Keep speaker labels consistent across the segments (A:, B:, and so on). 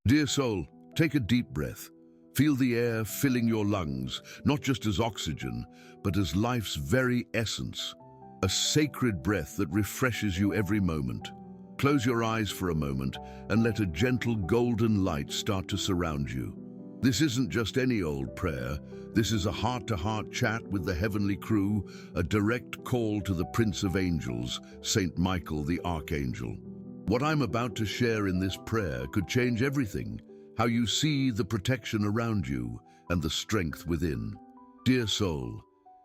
A: Dear soul, take a deep breath. Feel the air filling your lungs, not just as oxygen, but as life's very essence. A sacred breath that refreshes you every moment. Close your eyes for a moment and let a gentle golden light start to surround you. This isn't just any old prayer. This is a heart-to-heart chat with the heavenly crew, a direct call to the Prince of Angels, Saint Michael the Archangel. What I'm about to share in this prayer could change everything, how you see the protection around you and the strength within. Dear soul,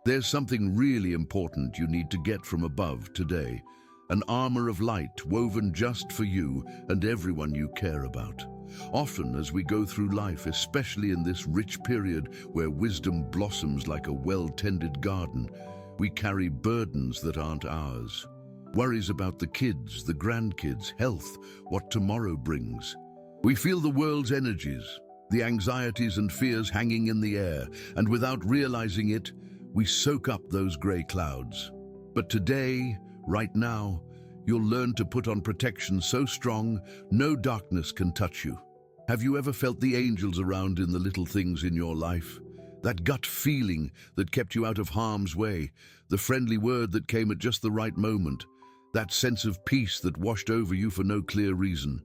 A: there's something really important you need to get from above today, an armor of light woven just for you and everyone you care about. Often as we go through life, especially in this rich period where wisdom blossoms like a well-tended garden, we carry burdens that aren't ours. Worries about the kids, the grandkids, health, what tomorrow brings. We feel the world's energies, the anxieties and fears hanging in the air, and without realizing it, we soak up those gray clouds. But today, right now, you'll learn to put on protection so strong, no darkness can touch you. Have you ever felt the angels around in the little things in your life? That gut feeling that kept you out of harm's way, the friendly word that came at just the right moment, that sense of peace that washed over you for no clear reason.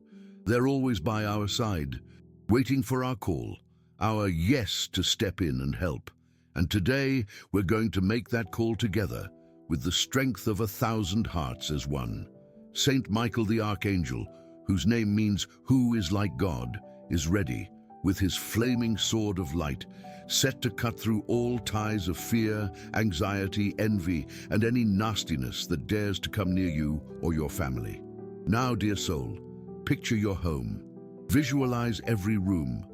A: They're always by our side, waiting for our call, our yes to step in and help. And today, we're going to make that call together, with the strength of 1,000 hearts as one. Saint Michael the Archangel, whose name means "who is like God," is ready, with his flaming sword of light, set to cut through all ties of fear, anxiety, envy, and any nastiness that dares to come near you or your family. Now, dear soul, picture your home. Visualize every room,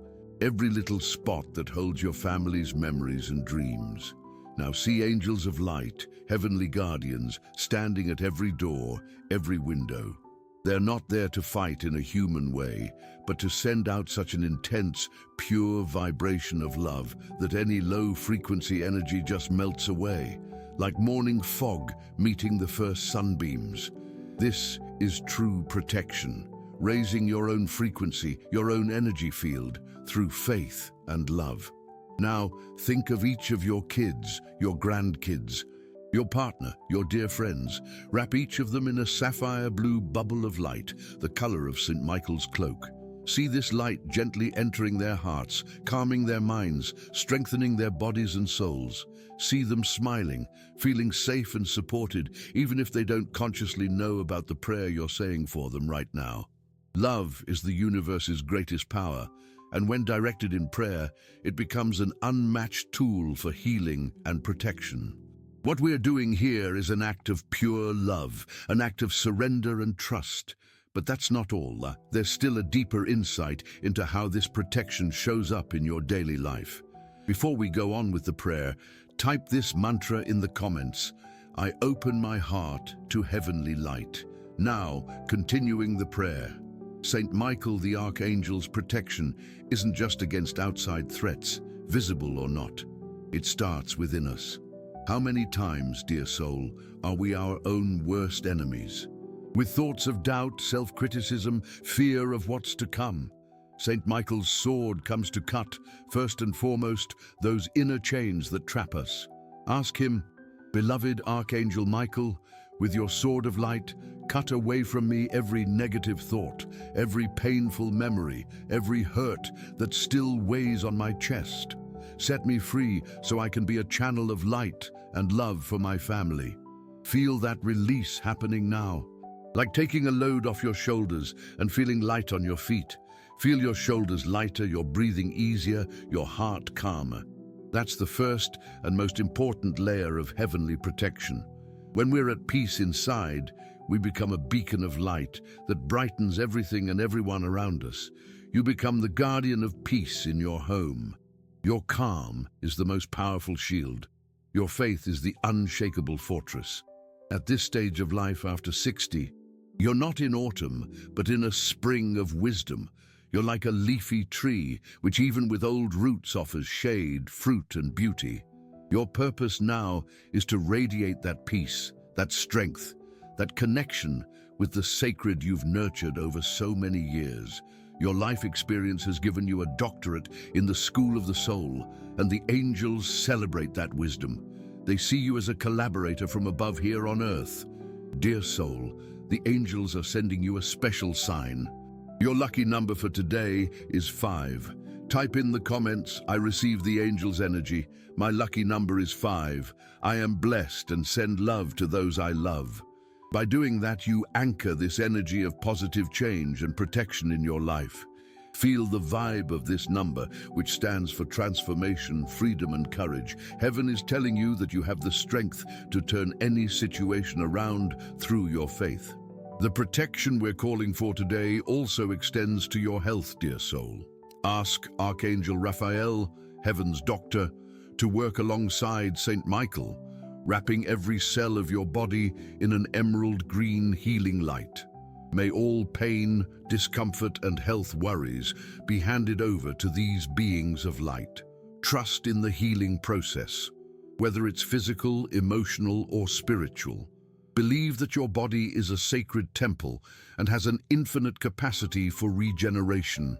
A: every little spot that holds your family's memories and dreams. Now see angels of light, heavenly guardians, standing at every door, every window. They're not there to fight in a human way, but to send out such an intense, pure vibration of love that any low-frequency energy just melts away, like morning fog meeting the first sunbeams. This is true protection, raising your own frequency, your own energy field, through faith and love. Now, think of each of your kids, your grandkids, your partner, your dear friends. Wrap each of them in a sapphire blue bubble of light, the color of St. Michael's cloak. See this light gently entering their hearts, calming their minds, strengthening their bodies and souls. See them smiling, feeling safe and supported, even if they don't consciously know about the prayer you're saying for them right now. Love is the universe's greatest power, and when directed in prayer, it becomes an unmatched tool for healing and protection. What we're doing here is an act of pure love, an act of surrender and trust. But that's not all. There's still a deeper insight into how this protection shows up in your daily life. Before we go on with the prayer, type this mantra in the comments. I open my heart to heavenly light. Now, continuing the prayer. Saint Michael the Archangel's protection isn't just against outside threats, visible or not. It starts within us. How many times, dear soul, are we our own worst enemies? With thoughts of doubt, self-criticism, fear of what's to come. Saint Michael's sword comes to cut, first and foremost, those inner chains that trap us. Ask him, beloved Archangel Michael, with your sword of light, cut away from me every negative thought, every painful memory, every hurt that still weighs on my chest. Set me free so I can be a channel of light and love for my family. Feel that release happening now. Like taking a load off your shoulders and feeling light on your feet. Feel your shoulders lighter, your breathing easier, your heart calmer. That's the first and most important layer of heavenly protection. When we're at peace inside, we become a beacon of light that brightens everything and everyone around us. You become the guardian of peace in your home. Your calm is the most powerful shield. Your faith is the unshakable fortress. At this stage of life after 60, you're not in autumn, but in a spring of wisdom. You're like a leafy tree, which even with old roots offers shade, fruit, and beauty. Your purpose now is to radiate that peace, that strength, that connection with the sacred you've nurtured over so many years. Your life experience has given you a doctorate in the school of the soul, and the angels celebrate that wisdom. They see you as a collaborator from above here on earth. Dear soul, the angels are sending you a special sign. Your lucky number for today is 5. Type in the comments, I receive the angel's energy. My lucky number is 5. I am blessed and send love to those I love. By doing that, you anchor this energy of positive change and protection in your life. Feel the vibe of this number, which stands for transformation, freedom, and courage. Heaven is telling you that you have the strength to turn any situation around through your faith. The protection we're calling for today also extends to your health, dear soul. Ask Archangel Raphael, Heaven's doctor, to work alongside Saint Michael, wrapping every cell of your body in an emerald green healing light. May all pain, discomfort, and health worries be handed over to these beings of light. Trust in the healing process, whether it's physical, emotional, or spiritual. Believe that your body is a sacred temple and has an infinite capacity for regeneration,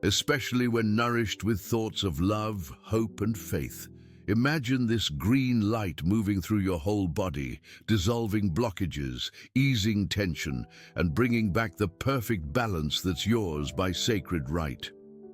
A: especially when nourished with thoughts of love, hope, and faith. Imagine this green light moving through your whole body, dissolving blockages, easing tension, and bringing back the perfect balance that's yours by sacred right.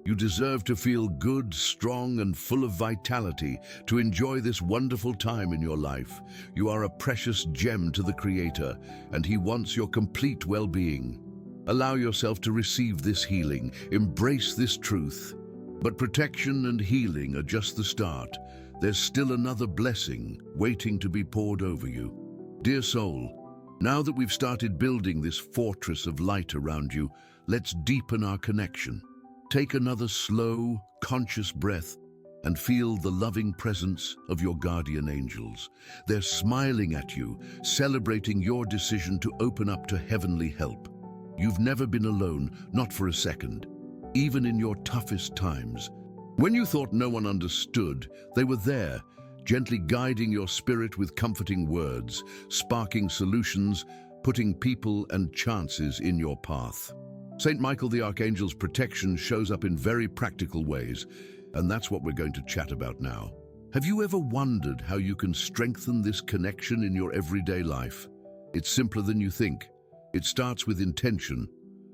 A: You deserve to feel good, strong, and full of vitality to enjoy this wonderful time in your life. You are a precious gem to the Creator, and He wants your complete well-being. Allow yourself to receive this healing, embrace this truth. But protection and healing are just the start. There's still another blessing waiting to be poured over you. Dear soul, now that we've started building this fortress of light around you, let's deepen our connection. Take another slow, conscious breath and feel the loving presence of your guardian angels. They're smiling at you, celebrating your decision to open up to heavenly help. You've never been alone, not for a second, even in your toughest times. When you thought no one understood, they were there, gently guiding your spirit with comforting words, sparking solutions, putting people and chances in your path. Saint Michael the Archangel's protection shows up in very practical ways, and that's what we're going to chat about now. Have you ever wondered how you can strengthen this connection in your everyday life? It's simpler than you think. It starts with intention.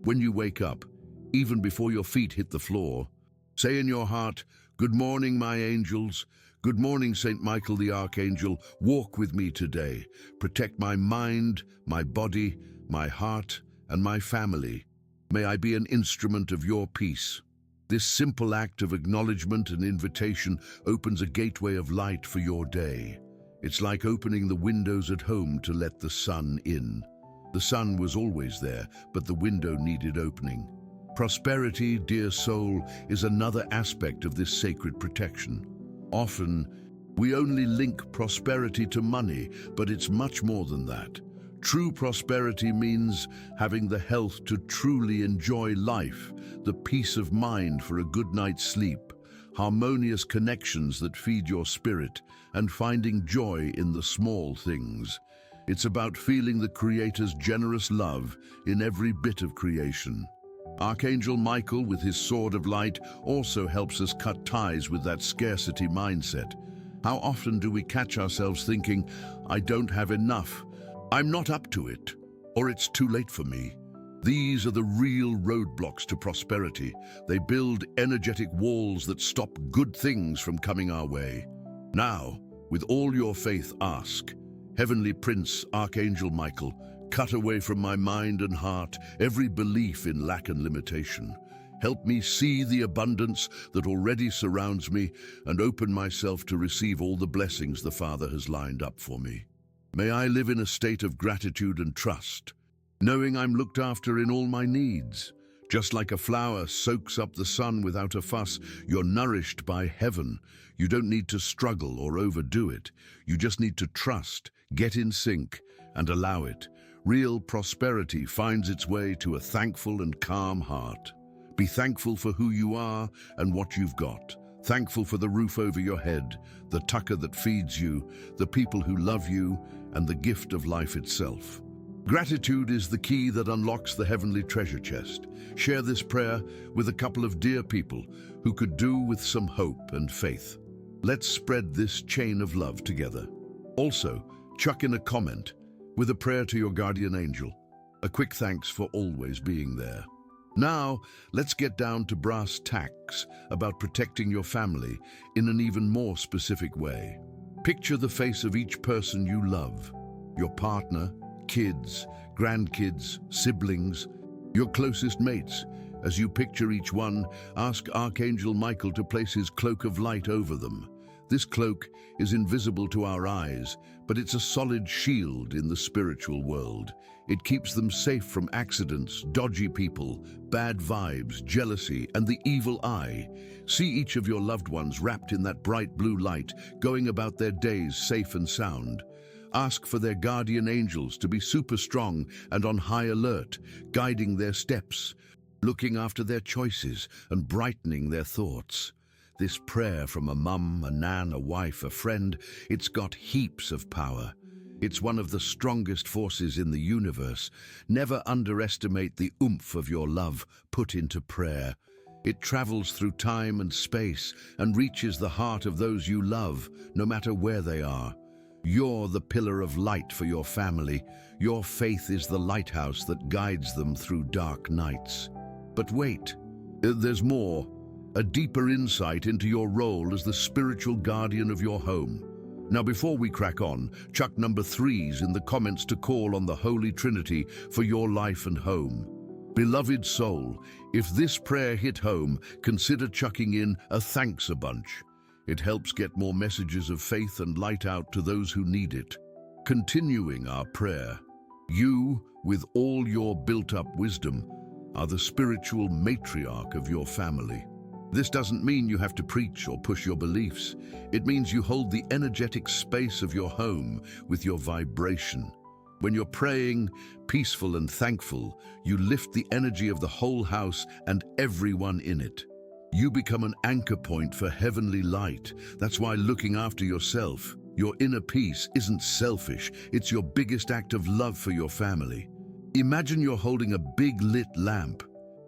A: When you wake up, even before your feet hit the floor, say in your heart, "Good morning, my angels. Good morning, Saint Michael the Archangel. Walk with me today. Protect my mind, my body, my heart, and my family. May I be an instrument of your peace." This simple act of acknowledgement and invitation opens a gateway of light for your day. It's like opening the windows at home to let the sun in. The sun was always there, but the window needed opening. Prosperity, dear soul, is another aspect of this sacred protection. Often, we only link prosperity to money, but it's much more than that. True prosperity means having the health to truly enjoy life, the peace of mind for a good night's sleep, harmonious connections that feed your spirit, and finding joy in the small things. It's about feeling the Creator's generous love in every bit of creation. Archangel Michael, with his sword of light, also helps us cut ties with that scarcity mindset. How often do we catch ourselves thinking, "I don't have enough, I'm not up to it," or "it's too late for me"? These are the real roadblocks to prosperity. They build energetic walls that stop good things from coming our way. Now, with all your faith, ask, "Heavenly Prince, Archangel Michael, cut away from my mind and heart every belief in lack and limitation. Help me see the abundance that already surrounds me and open myself to receive all the blessings the Father has lined up for me. May I live in a state of gratitude and trust, knowing I'm looked after in all my needs. Just like a flower soaks up the sun without a fuss, you're nourished by heaven. You don't need to struggle or overdo it. You just need to trust, get in sync, and allow it. Real prosperity finds its way to a thankful and calm heart. Be thankful for who you are and what you've got. Thankful for the roof over your head, the tucker that feeds you, the people who love you, and the gift of life itself. Gratitude is the key that unlocks the heavenly treasure chest. Share this prayer with a couple of dear people who could do with some hope and faith. Let's spread this chain of love together. Also, chuck in a comment with a prayer to your guardian angel. A quick thanks for always being there. Now, let's get down to brass tacks about protecting your family in an even more specific way. Picture the face of each person you love, your partner, kids, grandkids, siblings, your closest mates. As you picture each one, ask Archangel Michael to place his cloak of light over them. This cloak is invisible to our eyes, but it's a solid shield in the spiritual world. It keeps them safe from accidents, dodgy people, bad vibes, jealousy, and the evil eye. See each of your loved ones wrapped in that bright blue light, going about their days safe and sound. Ask for their guardian angels to be super strong and on high alert, guiding their steps, looking after their choices and brightening their thoughts. This prayer from a mum, a nan, a wife, a friend, it's got heaps of power. It's one of the strongest forces in the universe. Never underestimate the oomph of your love put into prayer. It travels through time and space and reaches the heart of those you love, no matter where they are. You're the pillar of light for your family. Your faith is the lighthouse that guides them through dark nights. But wait, there's more. A deeper insight into your role as the spiritual guardian of your home. Now, before we crack on, chuck number 3s in the comments to call on the Holy Trinity for your life and home. Beloved soul, if this prayer hit home, consider chucking in a thanks a bunch. It helps get more messages of faith and light out to those who need it. Continuing our prayer, you, with all your built-up wisdom, are the spiritual matriarch of your family. This doesn't mean you have to preach or push your beliefs. It means you hold the energetic space of your home with your vibration. When you're praying, peaceful and thankful, you lift the energy of the whole house and everyone in it. You become an anchor point for heavenly light. That's why looking after yourself, your inner peace, isn't selfish. It's your biggest act of love for your family. Imagine you're holding a big lit lamp.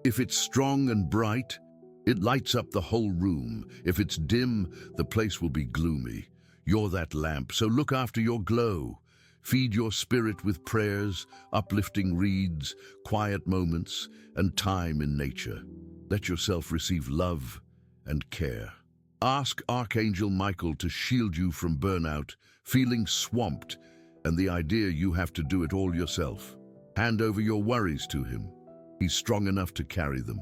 A: If it's strong and bright, it lights up the whole room. If it's dim, the place will be gloomy. You're that lamp, so look after your glow. Feed your spirit with prayers, uplifting reads, quiet moments, and time in nature. Let yourself receive love and care. Ask Archangel Michael to shield you from burnout, feeling swamped, and the idea you have to do it all yourself. Hand over your worries to him. He's strong enough to carry them.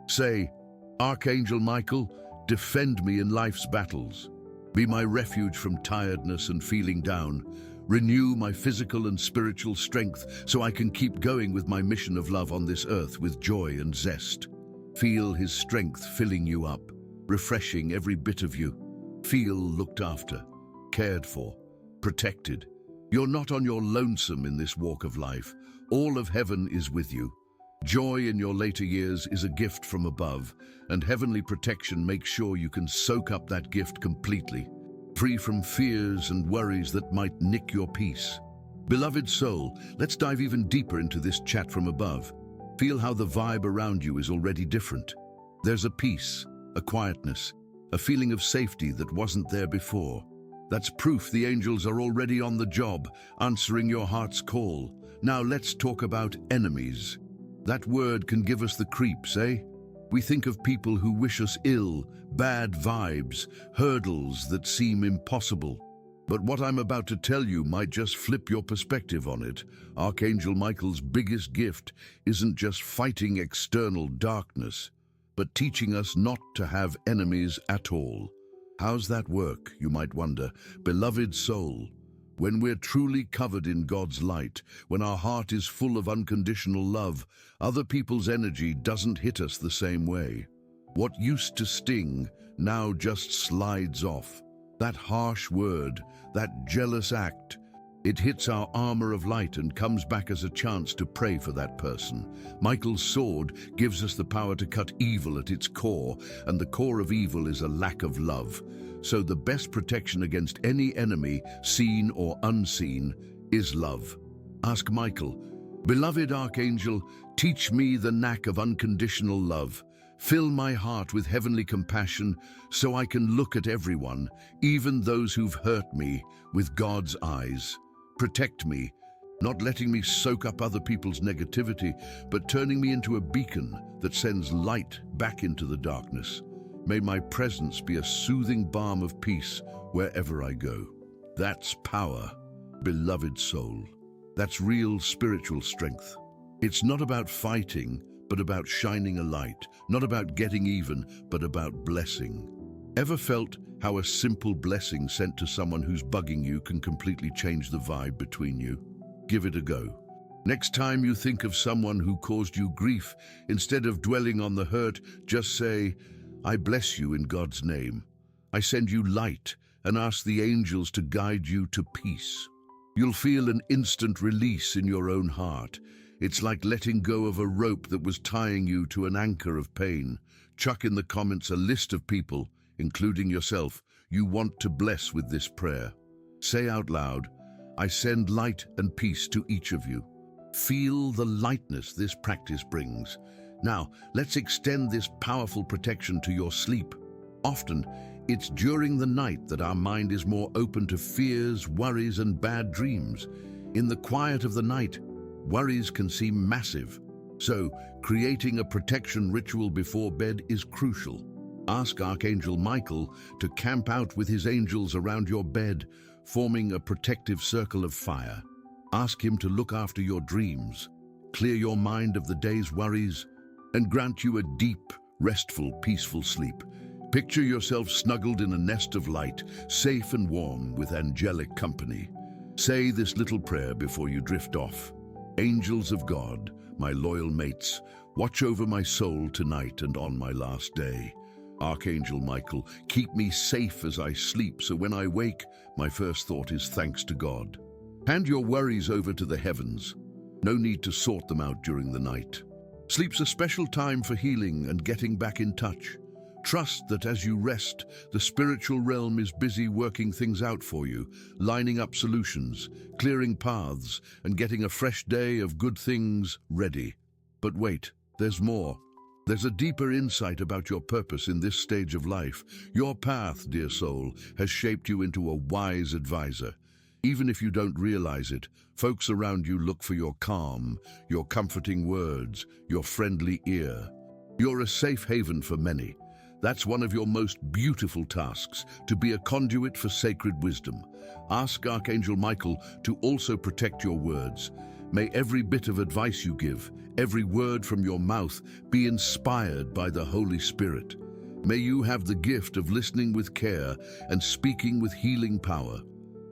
A: Say, Archangel Michael, defend me in life's battles. Be my refuge from tiredness and feeling down. Renew my physical and spiritual strength so I can keep going with my mission of love on this earth with joy and zest. Feel his strength filling you up, refreshing every bit of you. Feel looked after, cared for, protected. You're not on your lonesome in this walk of life. All of heaven is with you. Joy in your later years is a gift from above, and heavenly protection makes sure you can soak up that gift completely, free from fears and worries that might nick your peace. Beloved soul, let's dive even deeper into this chat from above. Feel how the vibe around you is already different. There's a peace, a quietness, a feeling of safety that wasn't there before. That's proof the angels are already on the job, answering your heart's call. Now let's talk about enemies. That word can give us the creeps, eh? We think of people who wish us ill, bad vibes, hurdles that seem impossible. But what I'm about to tell you might just flip your perspective on it. Archangel Michael's biggest gift isn't just fighting external darkness, but teaching us not to have enemies at all. How's that work, you might wonder? Beloved soul, when we're truly covered in God's light, when our heart is full of unconditional love, other people's energy doesn't hit us the same way. What used to sting now just slides off. That harsh word, that jealous act, it hits our armor of light and comes back as a chance to pray for that person. Michael's sword gives us the power to cut evil at its core, and the core of evil is a lack of love. So the best protection against any enemy, seen or unseen, is love. Ask Michael, Beloved Archangel, teach me the knack of unconditional love. Fill my heart with heavenly compassion so I can look at everyone, even those who've hurt me, with God's eyes. Protect me, not letting me soak up other people's negativity, but turning me into a beacon that sends light back into the darkness. May my presence be a soothing balm of peace wherever I go. That's power, beloved soul. That's real spiritual strength. It's not about fighting, but about shining a light, not about getting even, but about blessing. Ever felt how a simple blessing sent to someone who's bugging you can completely change the vibe between you? Give it a go. Next time you think of someone who caused you grief, instead of dwelling on the hurt, just say, I bless you in God's name. I send you light and ask the angels to guide you to peace. You'll feel an instant release in your own heart. It's like letting go of a rope that was tying you to an anchor of pain. Chuck in the comments a list of people, including yourself, you want to bless with this prayer. Say out loud, I send light and peace to each of you. Feel the lightness this practice brings. Now, let's extend this powerful protection to your sleep. Often, it's during the night that our mind is more open to fears, worries, and bad dreams. In the quiet of the night, worries can seem massive. So, creating a protection ritual before bed is crucial. Ask Archangel Michael to camp out with his angels around your bed, forming a protective circle of fire. Ask him to look after your dreams, clear your mind of the day's worries, and grant you a deep, restful, peaceful sleep. Picture yourself snuggled in a nest of light, safe and warm with angelic company. Say this little prayer before you drift off. Angels of God, my loyal mates, watch over my soul tonight and on my last day. Archangel Michael, keep me safe as I sleep, so when I wake, my first thought is thanks to God. Hand your worries over to the heavens. No need to sort them out during the night. Sleep's a special time for healing and getting back in touch. Trust that as you rest, the spiritual realm is busy working things out for you, lining up solutions, clearing paths, and getting a fresh day of good things ready. But wait, there's more. There's a deeper insight about your purpose in this stage of life. Your path, dear soul, has shaped you into a wise advisor. Even if you don't realize it, folks around you look for your calm, your comforting words, your friendly ear. You're a safe haven for many. That's one of your most beautiful tasks, to be a conduit for sacred wisdom. Ask Archangel Michael to also protect your words. May every bit of advice you give, every word from your mouth, be inspired by the Holy Spirit. May you have the gift of listening with care and speaking with healing power.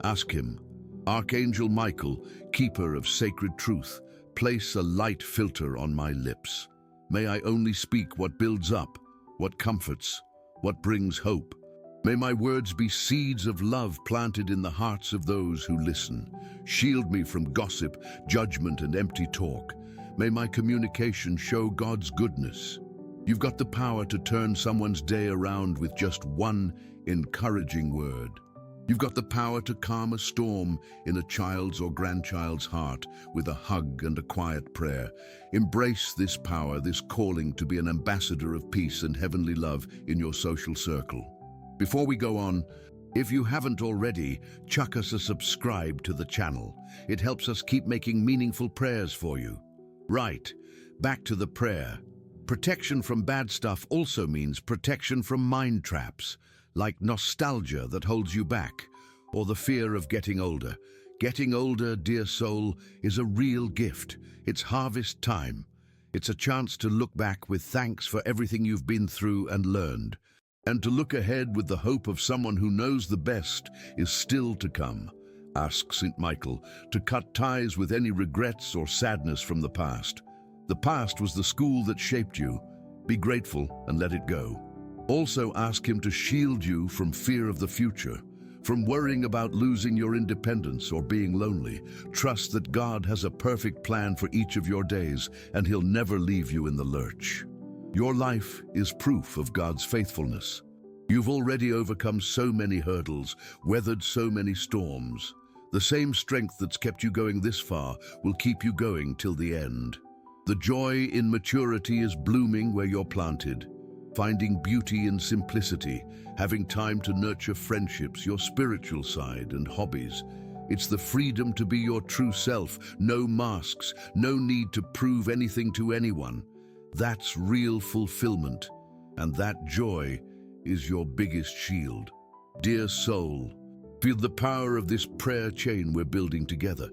A: Ask him, Archangel Michael, keeper of sacred truth, place a light filter on my lips. May I only speak what builds up, what comforts, what brings hope. May my words be seeds of love planted in the hearts of those who listen. Shield me from gossip, judgment, and empty talk. May my communication show God's goodness. You've got the power to turn someone's day around with just one encouraging word. You've got the power to calm a storm in a child's or grandchild's heart with a hug and a quiet prayer. Embrace this power, this calling to be an ambassador of peace and heavenly love in your social circle. Before we go on, if you haven't already, chuck us a subscribe to the channel. It helps us keep making meaningful prayers for you. Right, back to the prayer. Protection from bad stuff also means protection from mind traps, like nostalgia that holds you back, or the fear of getting older. Getting older, dear soul, is a real gift. It's harvest time. It's a chance to look back with thanks for everything you've been through and learned, and to look ahead with the hope of someone who knows the best is still to come. Ask St. Michael to cut ties with any regrets or sadness from the past. The past was the school that shaped you. Be grateful and let it go. Also ask him to shield you from fear of the future, from worrying about losing your independence or being lonely. Trust that God has a perfect plan for each of your days, and he'll never leave you in the lurch. Your life is proof of God's faithfulness. You've already overcome so many hurdles, weathered so many storms. The same strength that's kept you going this far will keep you going till the end. The joy in maturity is blooming where you're planted, finding beauty in simplicity, having time to nurture friendships, your spiritual side, and hobbies. It's the freedom to be your true self, no masks, no need to prove anything to anyone. That's real fulfillment, and that joy is your biggest shield. Dear soul, feel the power of this prayer chain we're building together.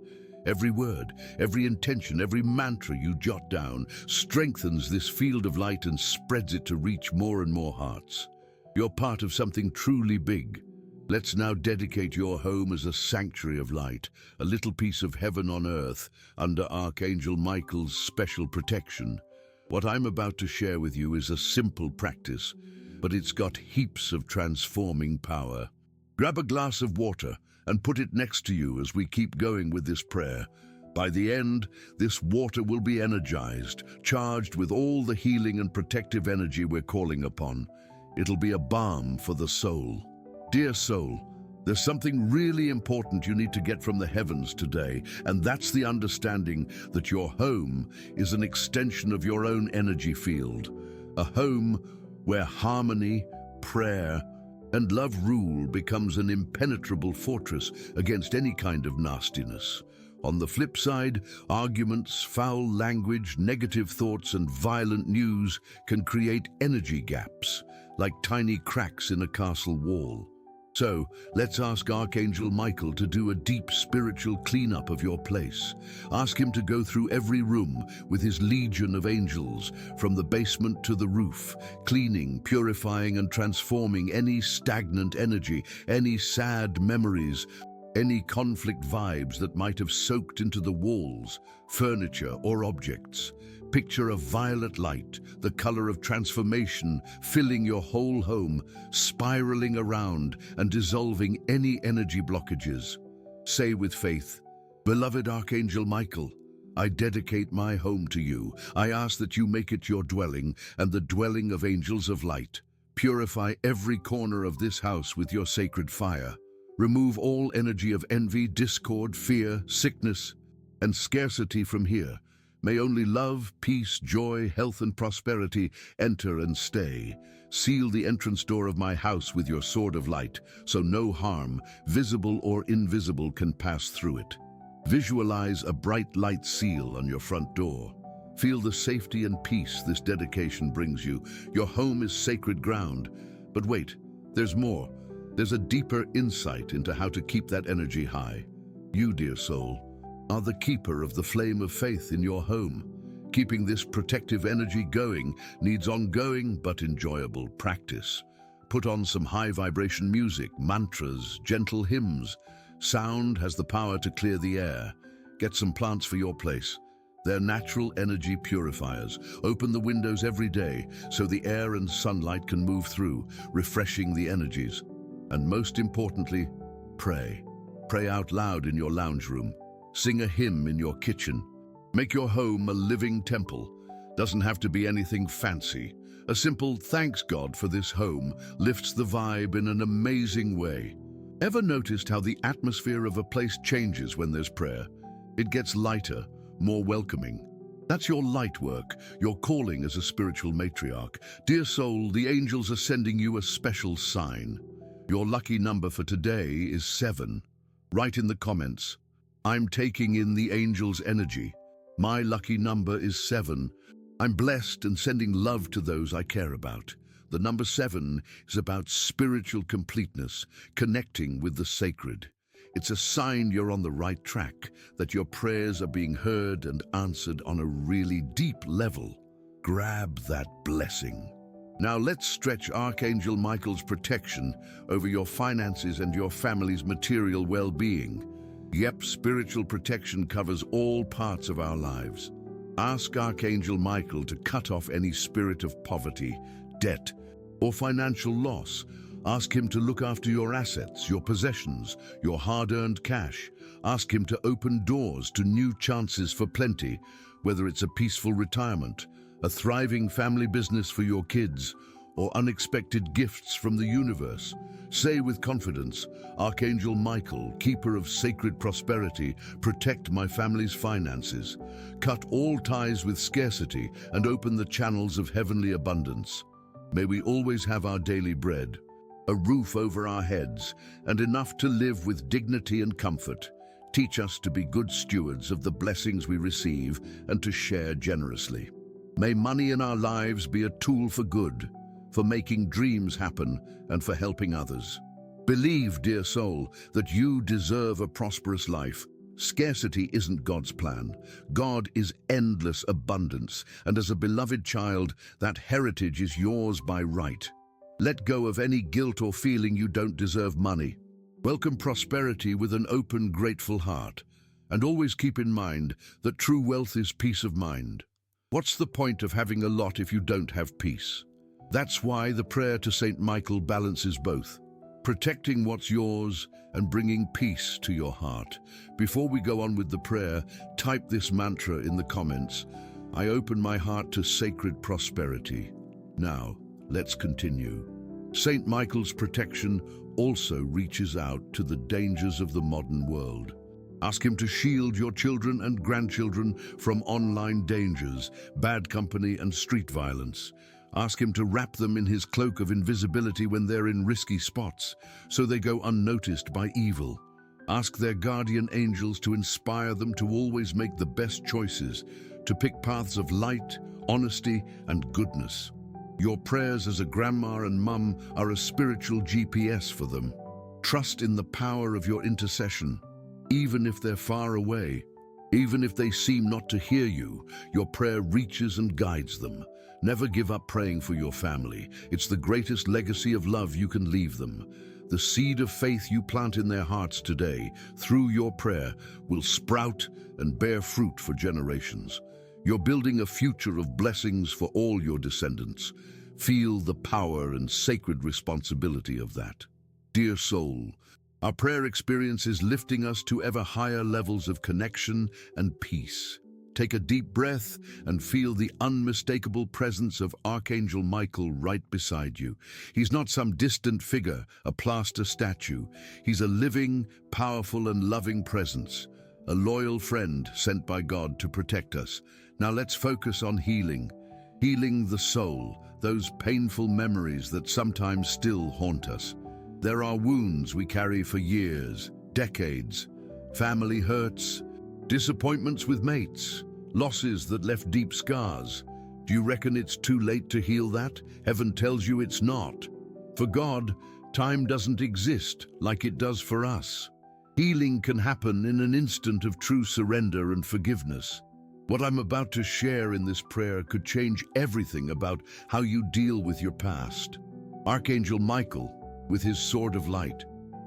A: Every word, every intention, every mantra you jot down strengthens this field of light and spreads it to reach more and more hearts. You're part of something truly big. Let's now dedicate your home as a sanctuary of light, a little piece of heaven on earth, under Archangel Michael's special protection. What I'm about to share with you is a simple practice, but it's got heaps of transforming power. Grab a glass of water and put it next to you as we keep going with this prayer. By the end, this water will be energized, charged with all the healing and protective energy we're calling upon. It'll be a balm for the soul. Dear soul, there's something really important you need to get from the heavens today, and that's the understanding that your home is an extension of your own energy field. A home where harmony, prayer, and love rule becomes an impenetrable fortress against any kind of nastiness. On the flip side, arguments, foul language, negative thoughts, and violent news can create energy gaps, like tiny cracks in a castle wall. So, let's ask Archangel Michael to do a deep spiritual cleanup of your place. Ask him to go through every room with his legion of angels, from the basement to the roof, cleaning, purifying, and transforming any stagnant energy, any sad memories, any conflict vibes that might have soaked into the walls, furniture, or objects. Picture a violet light, the color of transformation, filling your whole home, spiraling around and dissolving any energy blockages. Say with faith, "Beloved Archangel Michael, I dedicate my home to you. I ask that you make it your dwelling and the dwelling of angels of light. Purify every corner of this house with your sacred fire. Remove all energy of envy, discord, fear, sickness, and scarcity from here. May only love, peace, joy, health, and prosperity enter and stay. Seal the entrance door of my house with your sword of light, so no harm, visible or invisible, can pass through it. Visualize a bright light seal on your front door. Feel the safety and peace this dedication brings you. Your home is sacred ground. But wait, there's more. There's a deeper insight into how to keep that energy high. You, dear soul, are the keeper of the flame of faith in your home. Keeping this protective energy going needs ongoing but enjoyable practice. Put on some high vibration music, mantras, gentle hymns. Sound has the power to clear the air. Get some plants for your place. They're natural energy purifiers. Open the windows every day so the air and sunlight can move through, refreshing the energies. And most importantly, pray. Pray out loud in your lounge room. Sing a hymn in your kitchen. Make your home a living temple. Doesn't have to be anything fancy. A simple "thanks God for this home" lifts the vibe in an amazing way. Ever noticed how the atmosphere of a place changes when there's prayer? It gets lighter, more welcoming. That's your light work, your calling as a spiritual matriarch. Dear soul, the angels are sending you a special sign. Your lucky number for today is 7. Write in the comments, "I'm taking in the angels' energy. My lucky number is 7. I'm blessed and sending love to those I care about." The number 7 is about spiritual completeness, connecting with the sacred. It's a sign you're on the right track, that your prayers are being heard and answered on a really deep level. Grab that blessing. Now let's stretch Archangel Michael's protection over your finances and your family's material well-being. Yep, spiritual protection covers all parts of our lives. Ask Archangel Michael to cut off any spirit of poverty, debt, or financial loss. Ask him to look after your assets, your possessions, your hard-earned cash. Ask him to open doors to new chances for plenty, whether it's a peaceful retirement, a thriving family business for your kids, or unexpected gifts from the universe. Say with confidence, Archangel Michael, keeper of sacred prosperity, protect my family's finances. Cut all ties with scarcity and open the channels of heavenly abundance. May we always have our daily bread, a roof over our heads, and enough to live with dignity and comfort. Teach us to be good stewards of the blessings we receive and to share generously. May money in our lives be a tool for good, for making dreams happen and for helping others. Believe, dear soul, that you deserve a prosperous life. Scarcity isn't God's plan. God is endless abundance, and as a beloved child, that heritage is yours by right. Let go of any guilt or feeling you don't deserve money. Welcome prosperity with an open, grateful heart, and always keep in mind that true wealth is peace of mind. What's the point of having a lot if you don't have peace? That's why the prayer to Saint Michael balances both, protecting what's yours and bringing peace to your heart. Before we go on with the prayer, type this mantra in the comments. I open my heart to sacred prosperity. Now, let's continue. Saint Michael's protection also reaches out to the dangers of the modern world. Ask him to shield your children and grandchildren from online dangers, bad company and street violence. Ask him to wrap them in his cloak of invisibility when they're in risky spots, so they go unnoticed by evil. Ask their guardian angels to inspire them to always make the best choices, to pick paths of light, honesty, and goodness. Your prayers as a grandma and mum are a spiritual GPS for them. Trust in the power of your intercession. Even if they're far away, even if they seem not to hear you, your prayer reaches and guides them. Never give up praying for your family. It's the greatest legacy of love you can leave them. The seed of faith you plant in their hearts today, through your prayer, will sprout and bear fruit for generations. You're building a future of blessings for all your descendants. Feel the power and sacred responsibility of that. Dear soul, our prayer experience is lifting us to ever higher levels of connection and peace. Take a deep breath and feel the unmistakable presence of Archangel Michael right beside you. He's not some distant figure, a plaster statue. He's a living, powerful, and loving presence, a loyal friend sent by God to protect us. Now let's focus on healing the soul, those painful memories that sometimes still haunt us. There are wounds we carry for years, decades, family hurts, disappointments with mates, losses that left deep scars. Do you reckon it's too late to heal that? Heaven tells you it's not. For God, time doesn't exist like it does for us. Healing can happen in an instant of true surrender and forgiveness. What I'm about to share in this prayer could change everything about how you deal with your past. Archangel Michael, with his sword of light,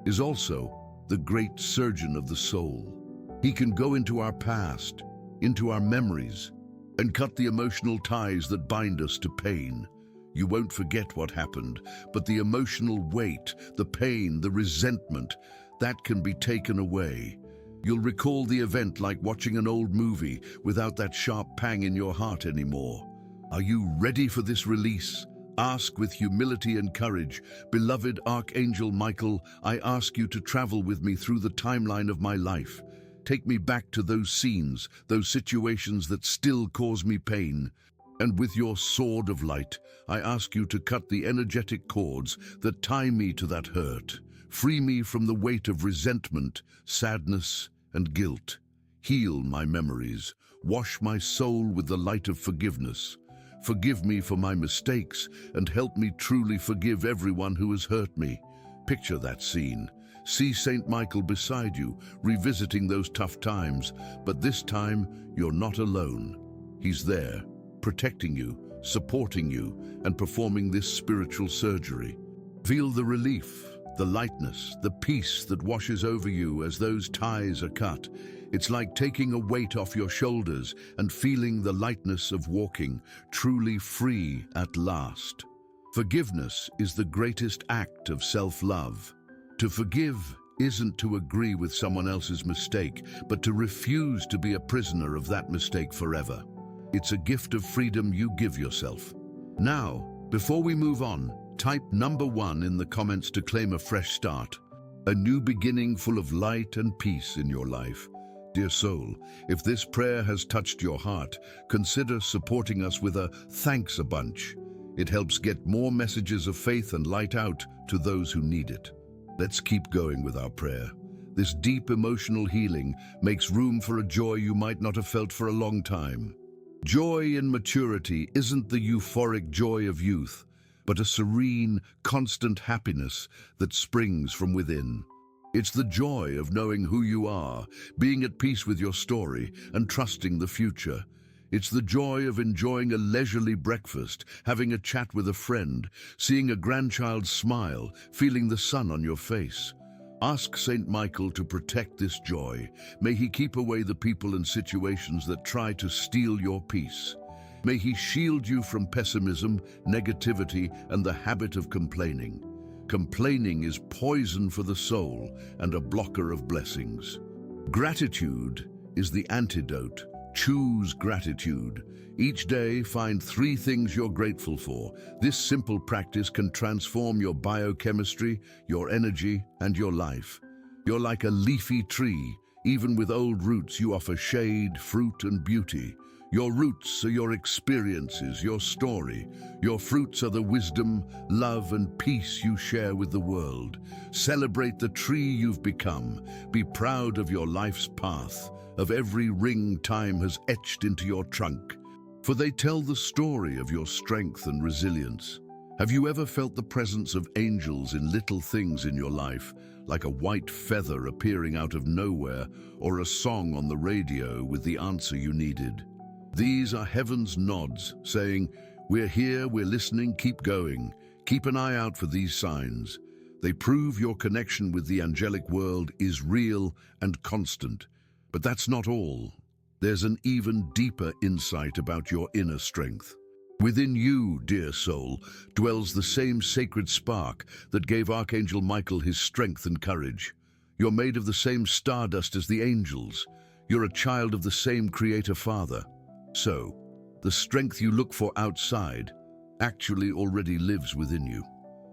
A: is also the great surgeon of the soul. He can go into our past, into our memories, and cut the emotional ties that bind us to pain. You won't forget what happened, but the emotional weight, the pain, the resentment, that can be taken away. You'll recall the event like watching an old movie without that sharp pang in your heart anymore. Are you ready for this release? Ask with humility and courage. Beloved Archangel Michael, I ask you to travel with me through the timeline of my life. Take me back to those scenes, those situations that still cause me pain. And with your sword of light, I ask you to cut the energetic cords that tie me to that hurt. Free me from the weight of resentment, sadness, and guilt. Heal my memories. Wash my soul with the light of forgiveness. Forgive me for my mistakes and help me truly forgive everyone who has hurt me. Picture that scene. See Saint Michael beside you, revisiting those tough times, but this time you're not alone. He's there, protecting you, supporting you, and performing this spiritual surgery. Feel the relief, the lightness, the peace that washes over you as those ties are cut. It's like taking a weight off your shoulders and feeling the lightness of walking, truly free at last. Forgiveness is the greatest act of self-love. To forgive isn't to agree with someone else's mistake, but to refuse to be a prisoner of that mistake forever. It's a gift of freedom you give yourself. Now, Before we move on, type number 1 in the comments to claim a fresh start. A new beginning full of light and peace in your life. Dear soul, if this prayer has touched your heart, consider supporting us with a thanks a bunch. It helps get more messages of faith and light out to those who need it. Let's keep going with our prayer. This deep emotional healing makes room for a joy you might not have felt for a long time. Joy in maturity isn't the euphoric joy of youth, but a serene, constant happiness that springs from within. It's the joy of knowing who you are, being at peace with your story, and trusting the future. It's the joy of enjoying a leisurely breakfast, having a chat with a friend, seeing a grandchild smile, feeling the sun on your face. Ask Saint Michael to protect this joy. May he keep away the people and situations that try to steal your peace. May he shield you from pessimism, negativity, and the habit of complaining. Complaining is poison for the soul and a blocker of blessings. Gratitude is the antidote. Choose gratitude. Each day, find 3 things you're grateful for. This simple practice can transform your biochemistry, your energy, and your life. You're like a leafy tree. Even with old roots, you offer shade, fruit, and beauty. Your roots are your experiences, your story. Your fruits are the wisdom, love, and peace you share with the world. Celebrate the tree you've become. Be proud of your life's path, of every ring time has etched into your trunk. For they tell the story of your strength and resilience. Have you ever felt the presence of angels in little things in your life, like a white feather appearing out of nowhere, or a song on the radio with the answer you needed? These are heaven's nods, saying, "We're here, we're listening, keep going. Keep an eye out for these signs." They prove your connection with the angelic world is real and constant. But that's not all. There's an even deeper insight about your inner strength. Within you, dear soul, dwells the same sacred spark that gave Archangel Michael his strength and courage. You're made of the same stardust as the angels. You're a child of the same Creator Father. So, the strength you look for outside actually already lives within you.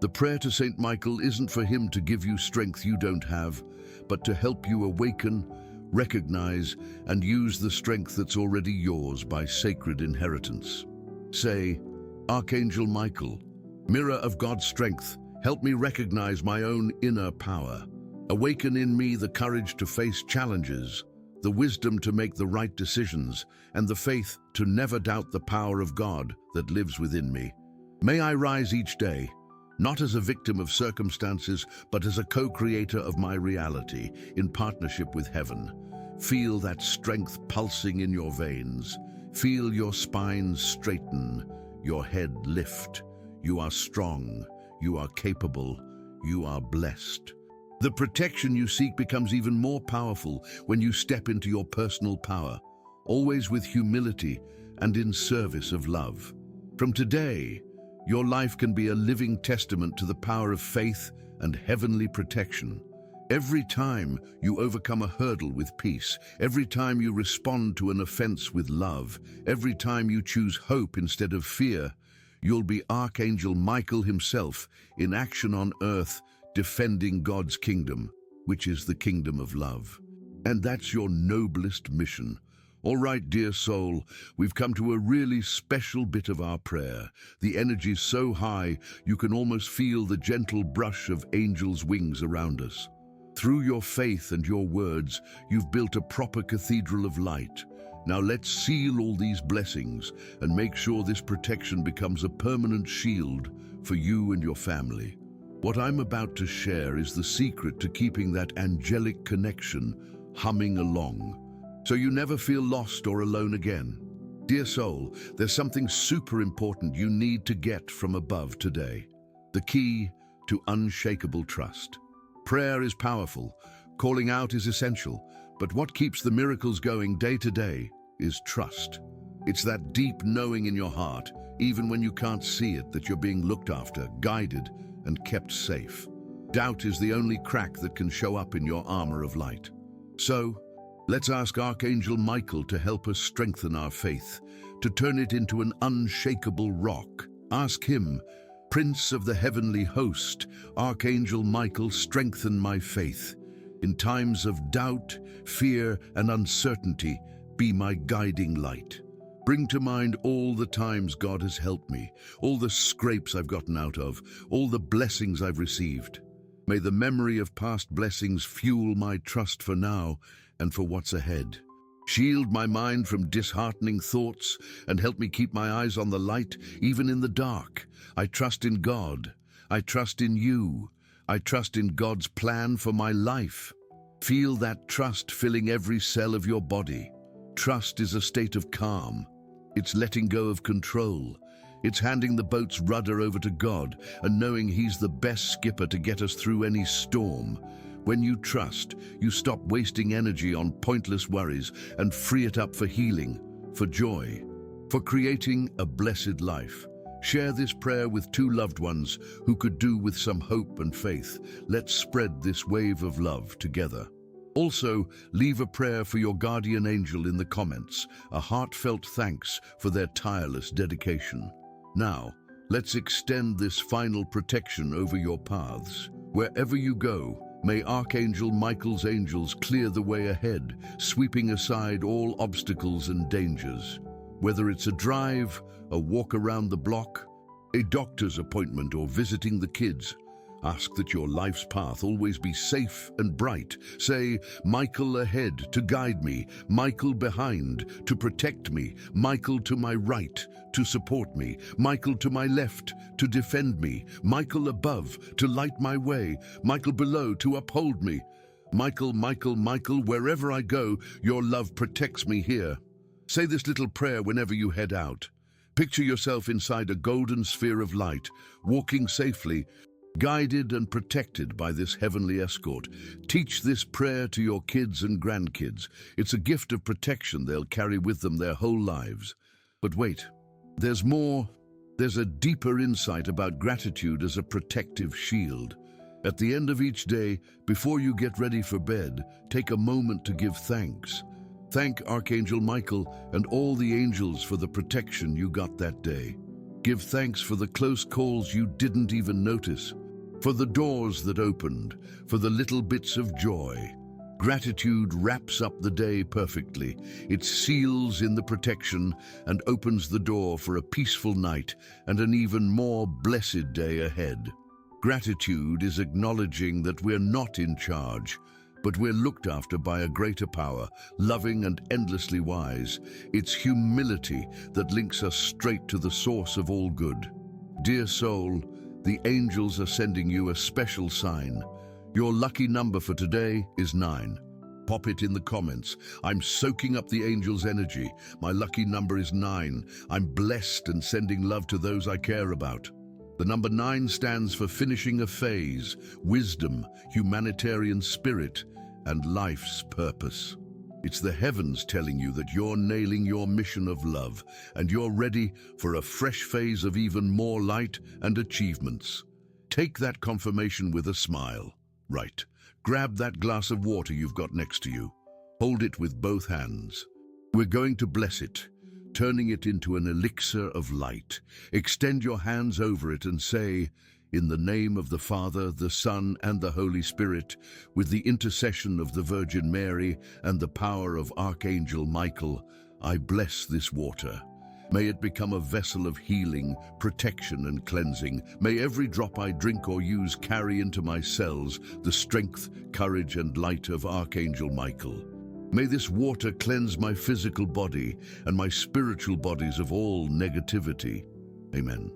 A: The prayer to Saint Michael isn't for him to give you strength you don't have, but to help you awaken, recognize, and use the strength that's already yours by sacred inheritance. Say, Archangel Michael, mirror of God's strength, help me recognize my own inner power. Awaken in me the courage to face challenges, the wisdom to make the right decisions, and the faith to never doubt the power of God that lives within me. May I rise each day, not as a victim of circumstances, but as a co-creator of my reality, in partnership with heaven. Feel that strength pulsing in your veins. Feel your spine straighten, your head lift. You are strong, you are capable, you are blessed. The protection you seek becomes even more powerful when you step into your personal power, always with humility and in service of love. From today, your life can be a living testament to the power of faith and heavenly protection. Every time you overcome a hurdle with peace, every time you respond to an offense with love, every time you choose hope instead of fear, you'll be Archangel Michael himself in action on earth, defending God's kingdom, which is the kingdom of love. And that's your noblest mission. All right, dear soul, we've come to a really special bit of our prayer. The energy's so high, you can almost feel the gentle brush of angels' wings around us. Through your faith and your words, you've built a proper cathedral of light. Now let's seal all these blessings and make sure this protection becomes a permanent shield for you and your family. What I'm about to share is the secret to keeping that angelic connection humming along, so you never feel lost or alone again. Dear soul, there's something super important you need to get from above today. The key to unshakable trust. Prayer is powerful, calling out is essential, but what keeps the miracles going day to day is trust. It's that deep knowing in your heart, even when you can't see it, that you're being looked after, guided, and kept safe. Doubt is the only crack that can show up in your armor of light. So, let's ask Archangel Michael to help us strengthen our faith, to turn it into an unshakable rock. Ask him, Prince of the heavenly host, Archangel Michael, strengthen my faith. In times of doubt, fear, and uncertainty, be my guiding light. Bring to mind all the times God has helped me, all the scrapes I've gotten out of, all the blessings I've received. May the memory of past blessings fuel my trust for now and for what's ahead. Shield my mind from disheartening thoughts and help me keep my eyes on the light, even in the dark. I trust in God. I trust in you. I trust in God's plan for my life. Feel that trust filling every cell of your body. Trust is a state of calm. It's letting go of control. It's handing the boat's rudder over to God and knowing He's the best skipper to get us through any storm. When you trust, you stop wasting energy on pointless worries and free it up for healing, for joy, for creating a blessed life. Share this prayer with two loved ones who could do with some hope and faith. Let's spread this wave of love together. Also, leave a prayer for your guardian angel in the comments, a heartfelt thanks for their tireless dedication. Now, let's extend this final protection over your paths. Wherever you go, may Archangel Michael's angels clear the way ahead, sweeping aside all obstacles and dangers. Whether it's a drive, a walk around the block, a doctor's appointment, or visiting the kids, ask that your life's path always be safe and bright. Say, Michael ahead to guide me, Michael behind to protect me, Michael to my right to support me, Michael to my left to defend me, Michael above to light my way, Michael below to uphold me. Michael, Michael, Michael, wherever I go, your love protects me here. Say this little prayer whenever you head out. Picture yourself inside a golden sphere of light, walking safely, guided and protected by this heavenly escort. Teach this prayer to your kids and grandkids. It's a gift of protection they'll carry with them their whole lives. But wait, there's more. There's a deeper insight about gratitude as a protective shield. At the end of each day, before you get ready for bed, take a moment to give thanks. Thank Archangel Michael and all the angels for the protection you got that day. Give thanks for the close calls you didn't even notice, for the doors that opened, for the little bits of joy. Gratitude wraps up the day perfectly. It seals in the protection and opens the door for a peaceful night and an even more blessed day ahead. Gratitude is acknowledging that we're not in charge, but we're looked after by a greater power, loving and endlessly wise. It's humility that links us straight to the source of all good. Dear soul, the angels are sending you a special sign. Your lucky number for today is 9. Pop it in the comments. I'm soaking up the angels' energy. My lucky number is 9. I'm blessed and sending love to those I care about. The number 9 stands for finishing a phase, wisdom, humanitarian spirit, and life's purpose. It's the heavens telling you that you're nailing your mission of love and you're ready for a fresh phase of even more light and achievements. Take that confirmation with a smile. Right. Grab that glass of water you've got next to you. Hold it with both hands. We're going to bless it, turning it into an elixir of light. Extend your hands over it and say, in the name of the Father, the Son, and the Holy Spirit, with the intercession of the Virgin Mary and the power of Archangel Michael, I bless this water. May it become a vessel of healing, protection, and cleansing. May every drop I drink or use carry into my cells the strength, courage, and light of Archangel Michael. May this water cleanse my physical body and my spiritual bodies of all negativity. Amen.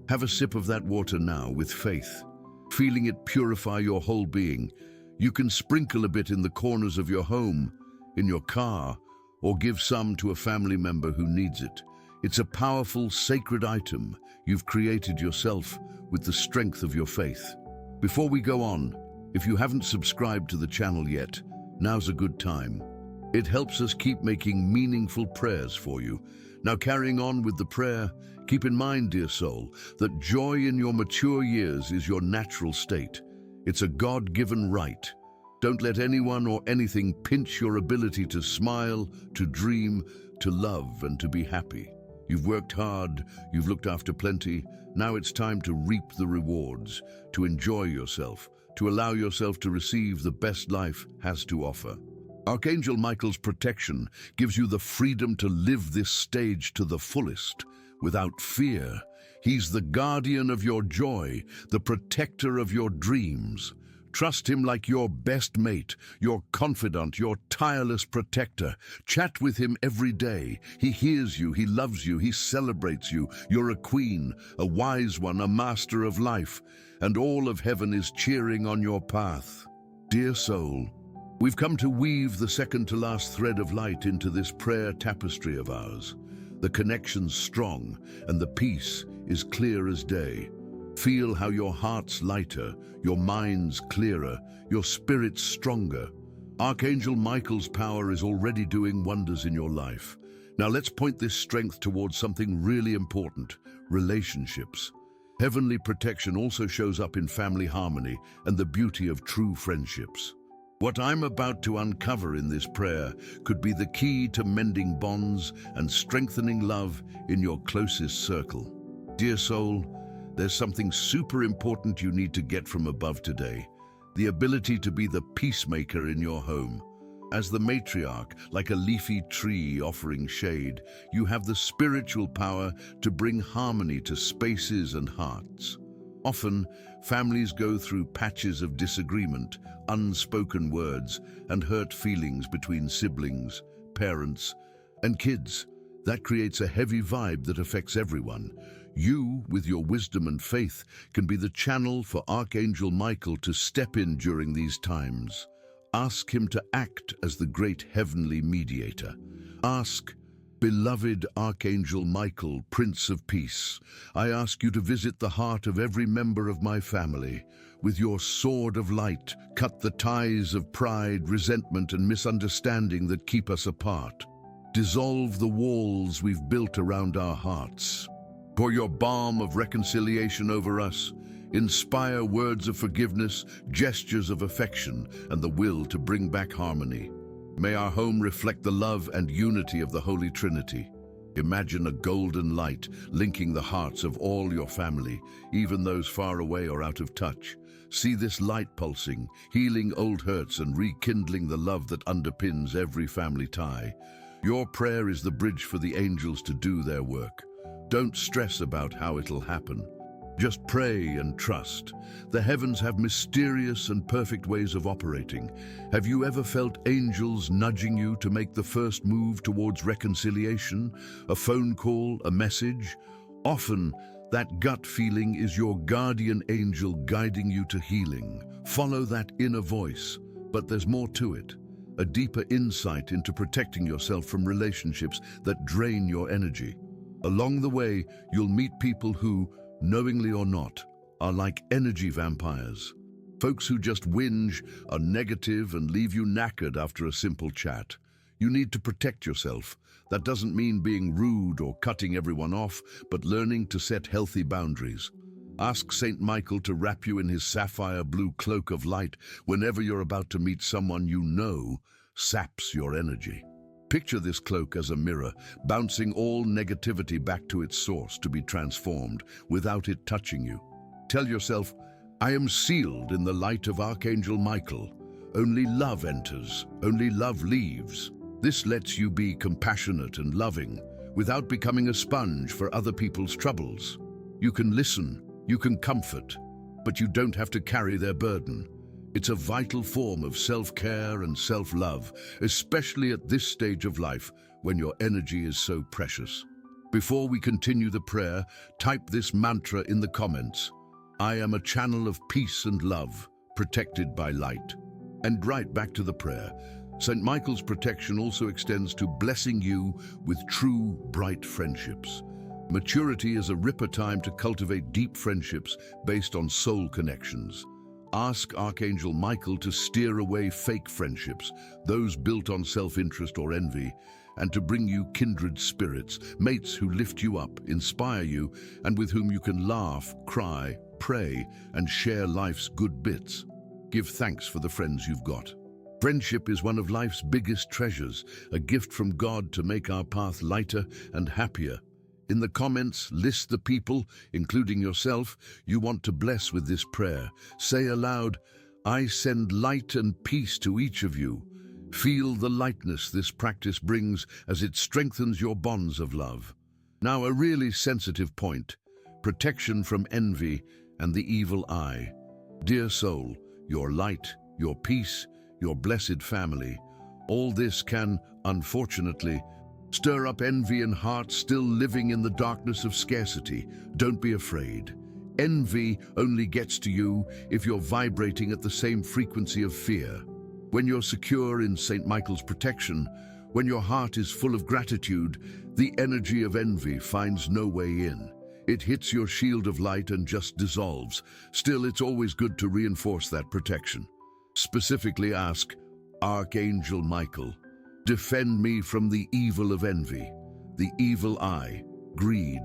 A: Have a sip of that water now with faith, feeling it purify your whole being. You can sprinkle a bit in the corners of your home, in your car, or give some to a family member who needs it. It's a powerful, sacred item you've created yourself with the strength of your faith. Before we go on, if you haven't subscribed to the channel yet, now's a good time. It helps us keep making meaningful prayers for you. Now, carrying on with the prayer, keep in mind, dear soul, that joy in your mature years is your natural state. It's a God-given right. Don't let anyone or anything pinch your ability to smile, to dream, to love, and to be happy. You've worked hard, you've looked after plenty, Now it's time to reap the rewards, to enjoy yourself, to allow yourself to receive the best life has to offer. Archangel Michael's protection gives you the freedom to live this stage to the fullest, without fear. He's the guardian of your joy, the protector of your dreams. Trust him like your best mate, your confidant, your tireless protector. Chat with him every day. He hears you, he loves you, he celebrates you. You're a queen, a wise one, a master of life, and all of heaven is cheering on your path. Dear soul, we've come to weave the second-to-last thread of light into this prayer tapestry of ours. The connection's strong, and the peace is clear as day. Feel how your heart's lighter, your mind's clearer, your spirit's stronger. Archangel Michael's power is already doing wonders in your life. Now let's point this strength towards something really important: relationships. Heavenly protection also shows up in family harmony and the beauty of true friendships. What I'm about to uncover in this prayer could be the key to mending bonds and strengthening love in your closest circle. Dear soul, there's something super important you need to get from above today: the ability to be the peacemaker in your home. As the matriarch, like a leafy tree offering shade, you have the spiritual power to bring harmony to spaces and hearts. Often, families go through patches of disagreement, unspoken words, and hurt feelings between siblings, parents, and kids. That creates a heavy vibe that affects everyone. You, with your wisdom and faith, can be the channel for Archangel Michael to step in during these times. Ask him to act as the great heavenly mediator. Ask, "Beloved Archangel Michael, Prince of Peace, I ask you to visit the heart of every member of my family. With your sword of light, cut the ties of pride, resentment, and misunderstanding that keep us apart. Dissolve the walls we've built around our hearts. Pour your balm of reconciliation over us. Inspire words of forgiveness, gestures of affection, and the will to bring back harmony. May our home reflect the love and unity of the Holy Trinity. Imagine a golden light linking the hearts of all your family, even those far away or out of touch. See this light pulsing, healing old hurts and rekindling the love that underpins every family tie. Your prayer is the bridge for the angels to do their work. Don't stress about how it'll happen. Just pray and trust. The heavens have mysterious and perfect ways of operating. Have you ever felt angels nudging you to make the first move towards reconciliation? A phone call, a message? Often, that gut feeling is your guardian angel guiding you to healing. Follow that inner voice, but there's more to it. A deeper insight into protecting yourself from relationships that drain your energy. Along the way, you'll meet people who, knowingly or not, are like energy vampires. Folks who just whinge, are negative, and leave you knackered after a simple chat. You need to protect yourself. That doesn't mean being rude or cutting everyone off, but learning to set healthy boundaries. Ask Saint Michael to wrap you in his sapphire blue cloak of light whenever you're about to meet someone you know saps your energy. Picture this cloak as a mirror, bouncing all negativity back to its source to be transformed without it touching you. Tell yourself, "I am sealed in the light of Archangel Michael. Only love enters, only love leaves." This lets you be compassionate and loving without becoming a sponge for other people's troubles. You can listen, you can comfort, but you don't have to carry their burden. It's a vital form of self-care and self-love, especially at this stage of life when your energy is so precious. Before we continue the prayer, type this mantra in the comments: "I am a channel of peace and love, protected by light." And right back to the prayer. St. Michael's protection also extends to blessing you with true, bright friendships. Maturity is a ripper time to cultivate deep friendships based on soul connections. Ask Archangel Michael to steer away fake friendships, those built on self-interest or envy, and to bring you kindred spirits, mates who lift you up, inspire you, and with whom you can laugh, cry, pray, and share life's good bits. Give thanks for the friends you've got. Friendship is one of life's biggest treasures, a gift from God to make our path lighter and happier. In the comments, list the people, including yourself, you want to bless with this prayer. Say aloud, I send light and peace to each of you. Feel the lightness this practice brings as it strengthens your bonds of love. Now, a really sensitive point: protection from envy and the evil eye. Dear soul, your light, your peace, your blessed family, all this can, unfortunately, stir up envy in hearts still living in the darkness of scarcity. Don't be afraid. Envy only gets to you if you're vibrating at the same frequency of fear. When you're secure in St. Michael's protection, when your heart is full of gratitude, the energy of envy finds no way in. It hits your shield of light and just dissolves. Still, it's always good to reinforce that protection. Specifically ask, Archangel Michael, defend me from the evil of envy, the evil eye, greed,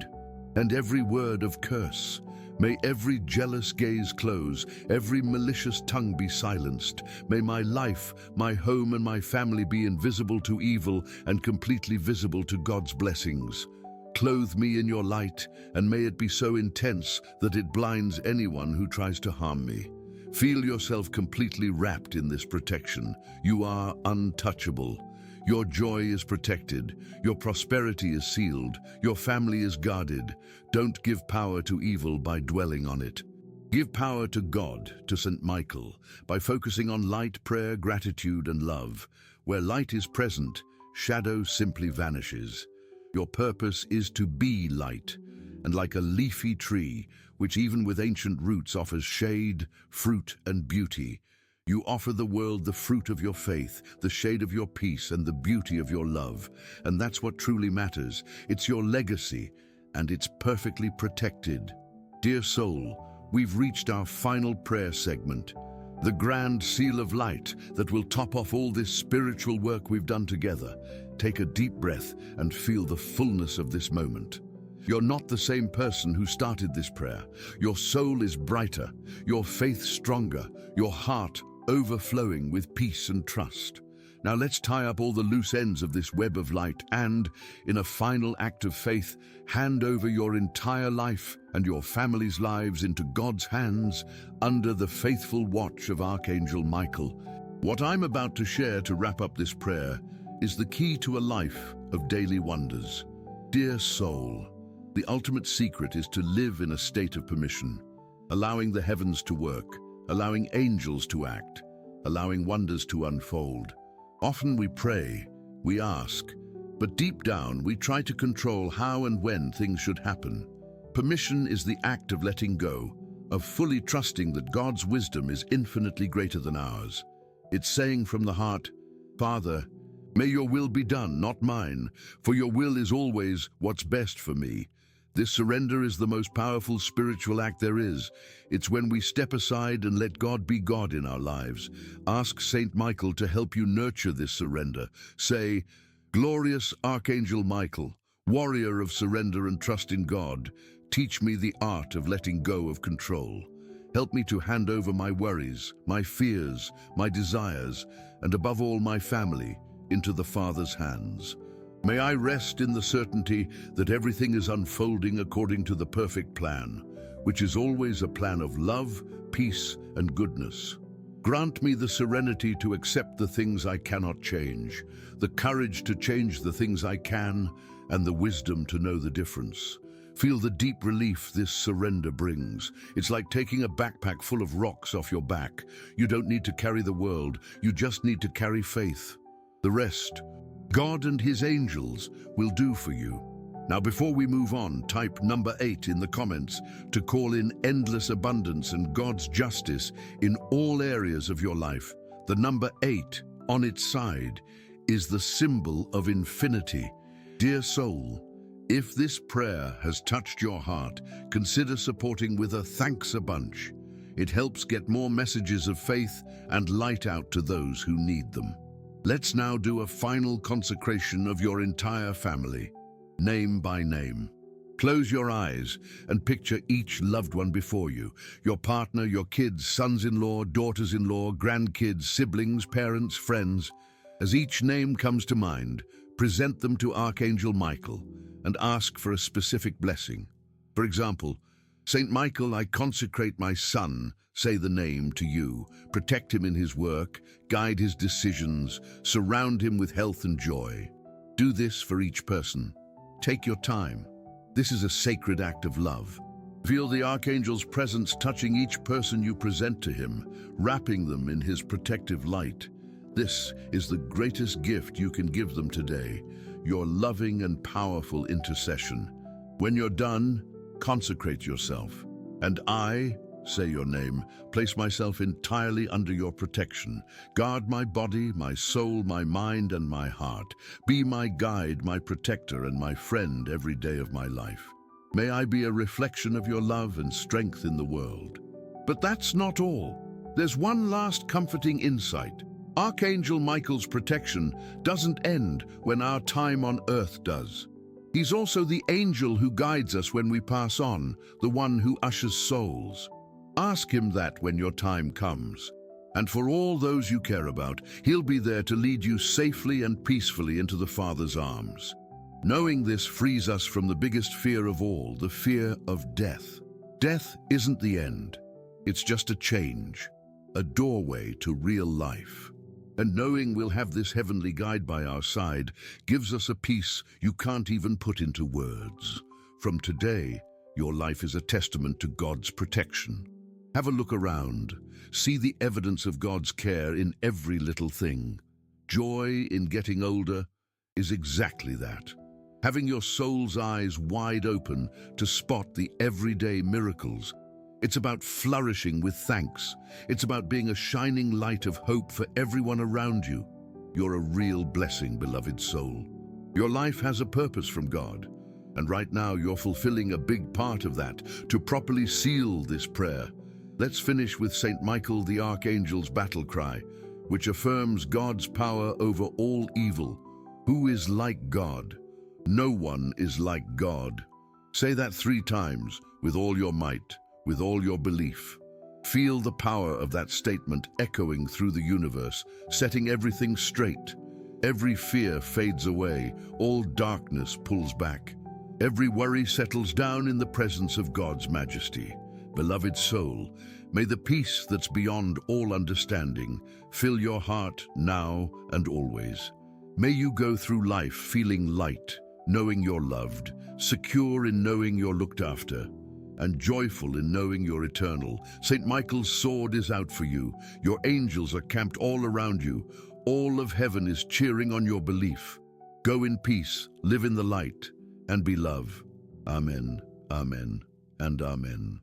A: and every word of curse. May every jealous gaze close, every malicious tongue be silenced. May my life, my home, and my family be invisible to evil and completely visible to God's blessings. Clothe me in your light, and may it be so intense that it blinds anyone who tries to harm me. Feel yourself completely wrapped in this protection. You are untouchable. Your joy is protected, your prosperity is sealed, your family is guarded. Don't give power to evil by dwelling on it. Give power to God, to St. Michael, by focusing on light, prayer, gratitude, and love. Where light is present, shadow simply vanishes. Your purpose is to be light, and like a leafy tree, which even with ancient roots offers shade, fruit, and beauty, you offer the world the fruit of your faith, the shade of your peace, and the beauty of your love. And that's what truly matters. It's your legacy, and it's perfectly protected. Dear soul, we've reached our final prayer segment, the grand seal of light that will top off all this spiritual work we've done together. Take a deep breath and feel the fullness of this moment. You're not the same person who started this prayer. Your soul is brighter, your faith stronger, your heart overflowing with peace and trust. Now let's tie up all the loose ends of this web of light and, in a final act of faith, hand over your entire life and your family's lives into God's hands under the faithful watch of Archangel Michael. What I'm about to share to wrap up this prayer is the key to a life of daily wonders. Dear soul, the ultimate secret is to live in a state of permission, allowing the heavens to work, allowing angels to act, allowing wonders to unfold. Often we pray, we ask, but deep down we try to control how and when things should happen. Permission is the act of letting go, of fully trusting that God's wisdom is infinitely greater than ours. It's saying from the heart, Father, may your will be done, not mine, for your will is always what's best for me. This surrender is the most powerful spiritual act there is. It's when we step aside and let God be God in our lives. Ask Saint Michael to help you nurture this surrender. Say, Glorious Archangel Michael, warrior of surrender and trust in God, teach me the art of letting go of control. Help me to hand over my worries, my fears, my desires, and above all my family, into the Father's hands. May I rest in the certainty that everything is unfolding according to the perfect plan, which is always a plan of love, peace, and goodness. Grant me the serenity to accept the things I cannot change, the courage to change the things I can, and the wisdom to know the difference. Feel the deep relief this surrender brings. It's like taking a backpack full of rocks off your back. You don't need to carry the world, you just need to carry faith. The rest, God and His angels will do for you. Now, before we move on, type number 8 in the comments to call in endless abundance and God's justice in all areas of your life. The number 8 on its side is the symbol of infinity. Dear soul, if this prayer has touched your heart, consider supporting with a thanks a bunch. It helps get more messages of faith and light out to those who need them. Let's now do a final consecration of your entire family, name by name. Close your eyes and picture each loved one before you, your partner, your kids, sons-in-law, daughters-in-law, grandkids, siblings, parents, friends. As each name comes to mind, Present them to Archangel Michael and ask for a specific blessing. For example, Saint Michael, I consecrate my son, say the name, to you. Protect him in his work, guide his decisions, surround him with health and joy. Do this for each person. Take your time. This is a sacred act of love. Feel the Archangel's presence touching each person you present to him, wrapping them in his protective light. This is the greatest gift you can give them today, your loving and powerful intercession. When you're done, consecrate yourself. And I, say your name, place myself entirely under your protection. Guard my body, my soul, my mind, and my heart. Be my guide, my protector, and my friend every day of my life. May I be a reflection of your love and strength in the world. But that's not all. There's one last comforting insight. Archangel Michael's protection doesn't end when our time on earth does. He's also the angel who guides us when we pass on, the one who ushers souls. Ask him that when your time comes. And for all those you care about, he'll be there to lead you safely and peacefully into the Father's arms. Knowing this frees us from the biggest fear of all, the fear of death. Death isn't the end. It's just a change, a doorway to real life. And knowing we'll have this heavenly guide by our side gives us a peace you can't even put into words. From today, your life is a testament to God's protection. Have a look around. See the evidence of God's care in every little thing. Joy in getting older is exactly that. Having your soul's eyes wide open to spot the everyday miracles. It's about flourishing with thanks. It's about being a shining light of hope for everyone around you. You're a real blessing, beloved soul. Your life has a purpose from God, and right now you're fulfilling a big part of that. To properly seal this prayer, let's finish with Saint Michael the Archangel's battle cry, which affirms God's power over all evil. Who is like God? No one is like God. Say that 3 times with all your might, with all your belief. Feel the power of that statement echoing through the universe, setting everything straight. Every fear fades away, all darkness pulls back. Every worry settles down in the presence of God's majesty. Beloved soul, may the peace that's beyond all understanding fill your heart now and always. May you go through life feeling light, knowing you're loved, secure in knowing you're looked after, and joyful in knowing you're eternal. St. Michael's sword is out for you. Your angels are camped all around you. All of heaven is cheering on your belief. Go in peace, live in the light, and be love. Amen, amen, and amen.